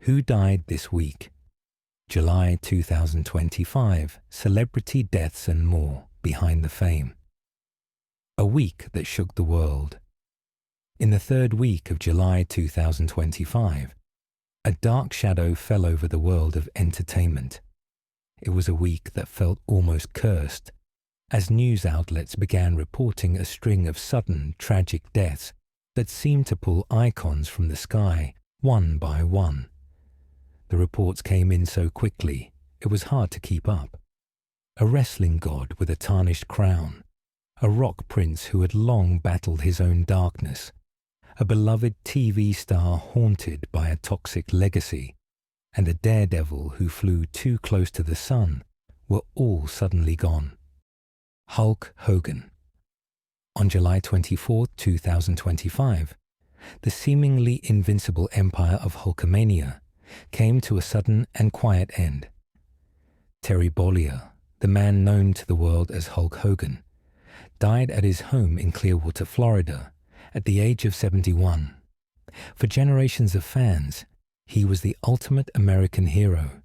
Who died this week? July 2025, celebrity deaths and more behind the fame. A week that shook the world. In the third week of July 2025, a dark shadow fell over the world of entertainment. It was a week that felt almost cursed, as news outlets began reporting a string of sudden, tragic deaths that seemed to pull icons from the sky, one by one. The reports came in so quickly, it was hard to keep up. A wrestling god with a tarnished crown, a rock prince who had long battled his own darkness, a beloved TV star haunted by a toxic legacy, and a daredevil who flew too close to the sun were all suddenly gone. Hulk Hogan. On July 24, 2025, the seemingly invincible empire of Hulkamania came to a sudden and quiet end. Terry Bollea, the man known to the world as Hulk Hogan, died at his home in Clearwater, Florida, at the age of 71. For generations of fans, he was the ultimate American hero,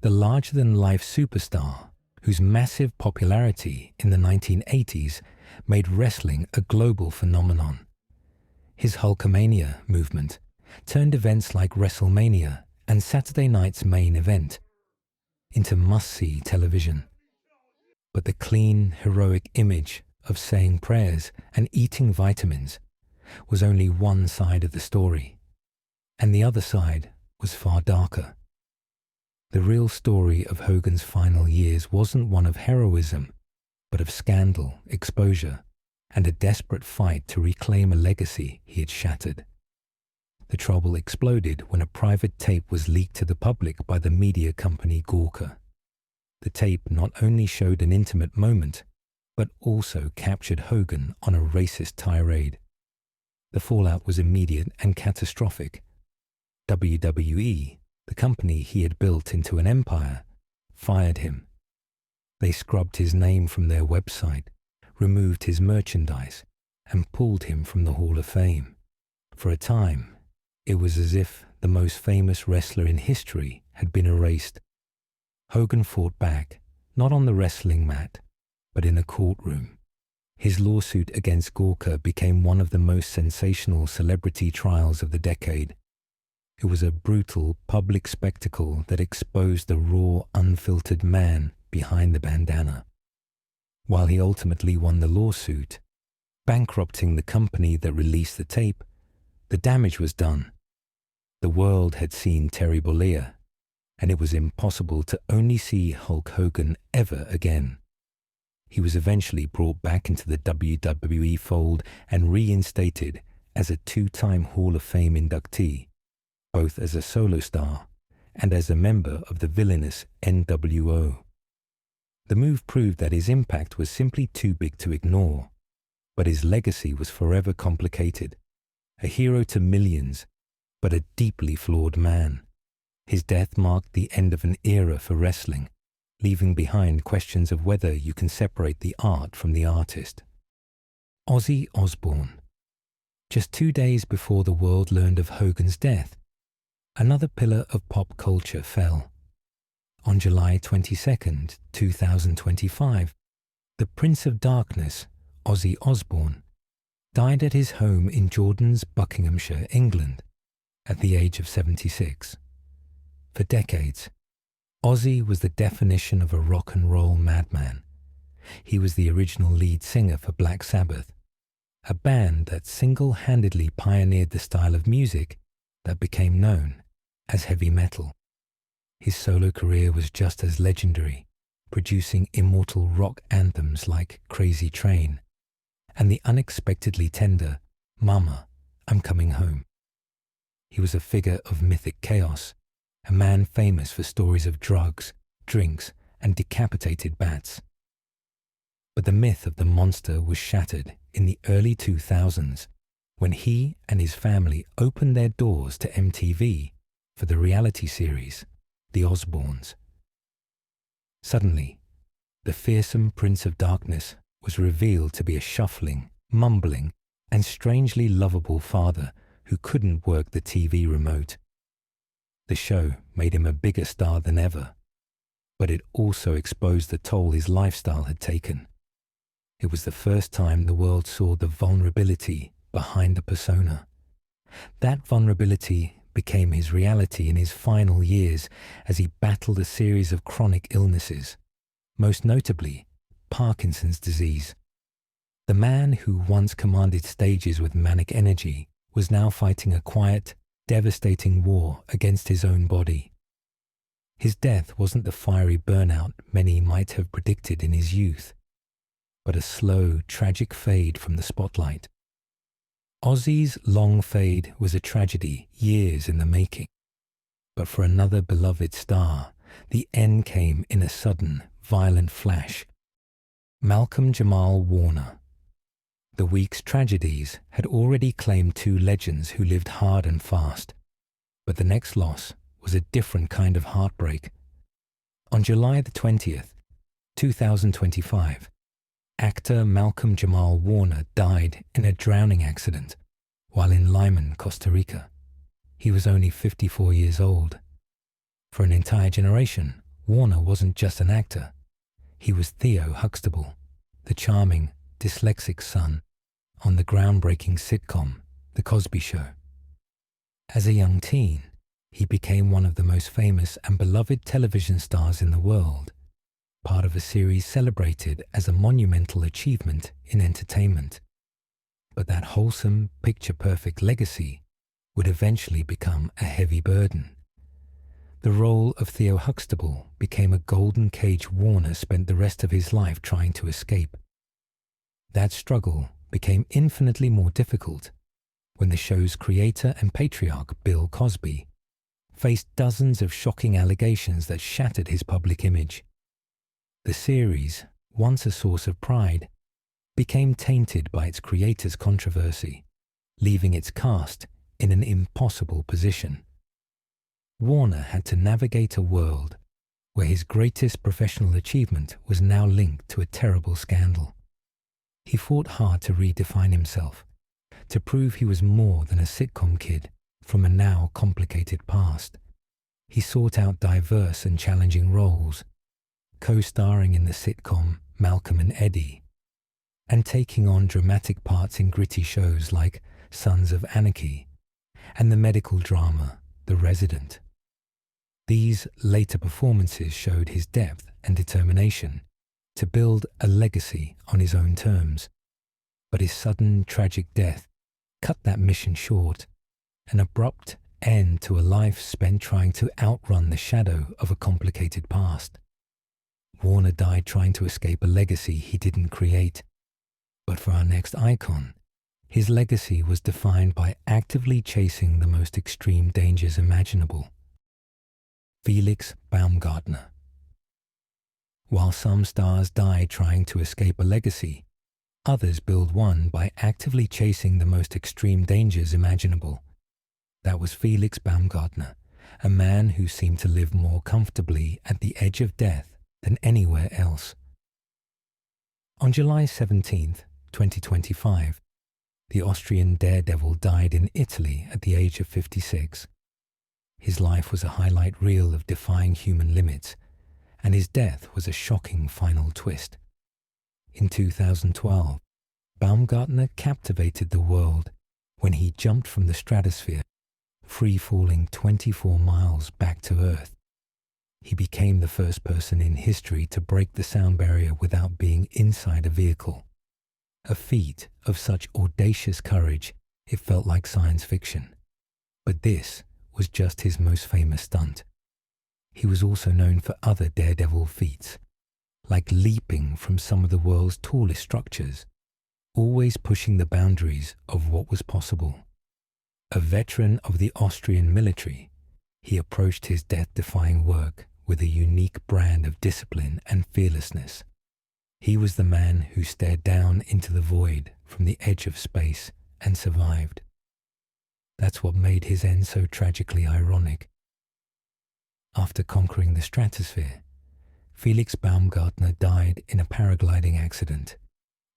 the larger-than-life superstar whose massive popularity in the 1980s made wrestling a global phenomenon. His Hulkamania movement turned events like WrestleMania and Saturday night's main event into must-see television. But the clean, heroic image of saying prayers and eating vitamins was only one side of the story, and the other side was far darker. The real story of Hogan's final years wasn't one of heroism, but of scandal, exposure, and a desperate fight to reclaim a legacy he had shattered. The trouble exploded when a private tape was leaked to the public by the media company Gawker. The tape not only showed an intimate moment, but also captured Hogan on a racist tirade. The fallout was immediate and catastrophic. WWE, the company he had built into an empire, fired him. They scrubbed his name from their website, removed his merchandise, and pulled him from the Hall of Fame. For a time, it was as if the most famous wrestler in history had been erased. Hogan fought back, not on the wrestling mat, but in a courtroom. His lawsuit against Gawker became one of the most sensational celebrity trials of the decade. It was a brutal public spectacle that exposed the raw, unfiltered man behind the bandana. While he ultimately won the lawsuit, bankrupting the company that released the tape, the damage was done. The world had seen Terry Bollea, and it was impossible to only see Hulk Hogan ever again. He was eventually brought back into the WWE fold and reinstated as a two-time Hall of Fame inductee, both as a solo star and as a member of the villainous NWO. The move proved that his impact was simply too big to ignore, but his legacy was forever complicated. A hero to millions, but a deeply flawed man. His death marked the end of an era for wrestling, leaving behind questions of whether you can separate the art from the artist. Ozzy Osbourne. Just 2 days before the world learned of Hogan's death, another pillar of pop culture fell. On July 22, 2025, the Prince of Darkness, Ozzy Osbourne, died at his home in Jordan's Buckinghamshire, England, at the age of 76. For decades, Ozzy was the definition of a rock and roll madman. He was the original lead singer for Black Sabbath, a band that single-handedly pioneered the style of music that became known as heavy metal. His solo career was just as legendary, producing immortal rock anthems like Crazy Train and the unexpectedly tender Mama, I'm Coming Home. He was a figure of mythic chaos, a man famous for stories of drugs, drinks, and decapitated bats. But the myth of the monster was shattered in the early 2000s when he and his family opened their doors to MTV for the reality series, The Osbournes. Suddenly, the fearsome Prince of Darkness was revealed to be a shuffling, mumbling, and strangely lovable father who couldn't work the TV remote. The show made him a bigger star than ever, but it also exposed the toll his lifestyle had taken. It was the first time the world saw the vulnerability behind the persona. That vulnerability became his reality in his final years as he battled a series of chronic illnesses, most notably Parkinson's disease. The man who once commanded stages with manic energy was now fighting a quiet, devastating war against his own body. His death wasn't the fiery burnout many might have predicted in his youth, but a slow, tragic fade from the spotlight. Ozzy's long fade was a tragedy years in the making, but for another beloved star, the end came in a sudden, violent flash. Malcolm Jamal Warner. The week's tragedies had already claimed two legends who lived hard and fast, but the next loss was a different kind of heartbreak. On July the 20th, 2025, actor Malcolm Jamal Warner died in a drowning accident while in Limon, Costa Rica. He was only 54 years old. For an entire generation, Warner wasn't just an actor. He was Theo Huxtable, the charming, dyslexic son on the groundbreaking sitcom The Cosby Show. As a young teen, he became one of the most famous and beloved television stars in the world, part of a series celebrated as a monumental achievement in entertainment. But that wholesome, picture-perfect legacy would eventually become a heavy burden. The role of Theo Huxtable became a golden cage Warner spent the rest of his life trying to escape. That struggle became infinitely more difficult when the show's creator and patriarch, Bill Cosby, faced dozens of shocking allegations that shattered his public image. The series, once a source of pride, became tainted by its creator's controversy, leaving its cast in an impossible position. Warner had to navigate a world where his greatest professional achievement was now linked to a terrible scandal. He fought hard to redefine himself, to prove he was more than a sitcom kid from a now complicated past. He sought out diverse and challenging roles, co-starring in the sitcom Malcolm and Eddie, and taking on dramatic parts in gritty shows like Sons of Anarchy and the medical drama The Resident. These later performances showed his depth and determination to build a legacy on his own terms, but his sudden tragic death cut that mission short, an abrupt end to a life spent trying to outrun the shadow of a complicated past. Warner died trying to escape a legacy he didn't create, but for our next icon, his legacy was defined by actively chasing the most extreme dangers imaginable. Felix Baumgartner. While some stars die trying to escape a legacy, others build one by actively chasing the most extreme dangers imaginable. That was Felix Baumgartner, a man who seemed to live more comfortably at the edge of death than anywhere else. On July 17th, 2025, the Austrian daredevil died in Italy at the age of 56. His life was a highlight reel of defying human limits, and his death was a shocking final twist. In 2012, Baumgartner captivated the world when he jumped from the stratosphere, free-falling 24 miles back to Earth. He became the first person in history to break the sound barrier without being inside a vehicle. A feat of such audacious courage, it felt like science fiction. But this was just his most famous stunt. He was also known for other daredevil feats, like leaping from some of the world's tallest structures, always pushing the boundaries of what was possible. A veteran of the Austrian military, he approached his death-defying work with a unique brand of discipline and fearlessness. He was the man who stared down into the void from the edge of space and survived. That's what made his end so tragically ironic. After conquering the stratosphere, Felix Baumgartner died in a paragliding accident.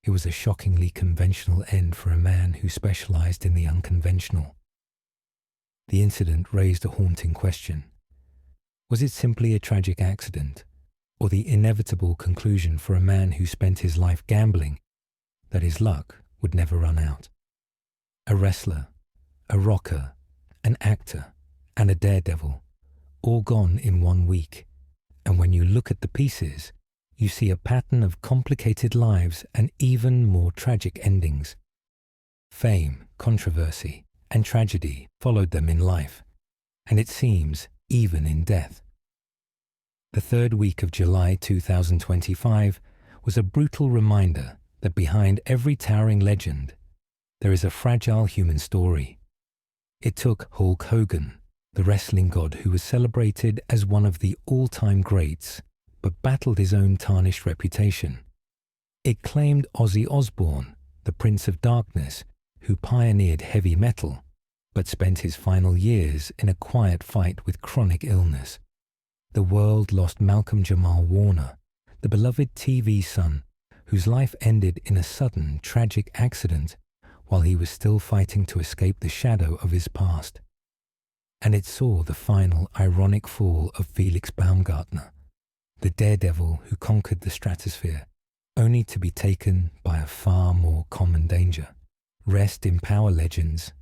It was a shockingly conventional end for a man who specialized in the unconventional. The incident raised a haunting question. Was it simply a tragic accident, or the inevitable conclusion for a man who spent his life gambling that his luck would never run out? A wrestler, a rocker, an actor, and a daredevil, all gone in 1 week. And when you look at the pieces, you see a pattern of complicated lives and even more tragic endings. Fame, controversy, and tragedy followed them in life, and it seems even in death. The third week of July 2025 was a brutal reminder that behind every towering legend, there is a fragile human story. It took Hulk Hogan, the wrestling god who was celebrated as one of the all-time greats, but battled his own tarnished reputation. It claimed Ozzy Osbourne, the Prince of Darkness, who pioneered heavy metal, but spent his final years in a quiet fight with chronic illness. The world lost Malcolm Jamal Warner, the beloved TV son, whose life ended in a sudden, tragic accident while he was still fighting to escape the shadow of his past. And it saw the final, ironic fall of Felix Baumgartner, the daredevil who conquered the stratosphere, only to be taken by a far more common danger. Rest in power, legends,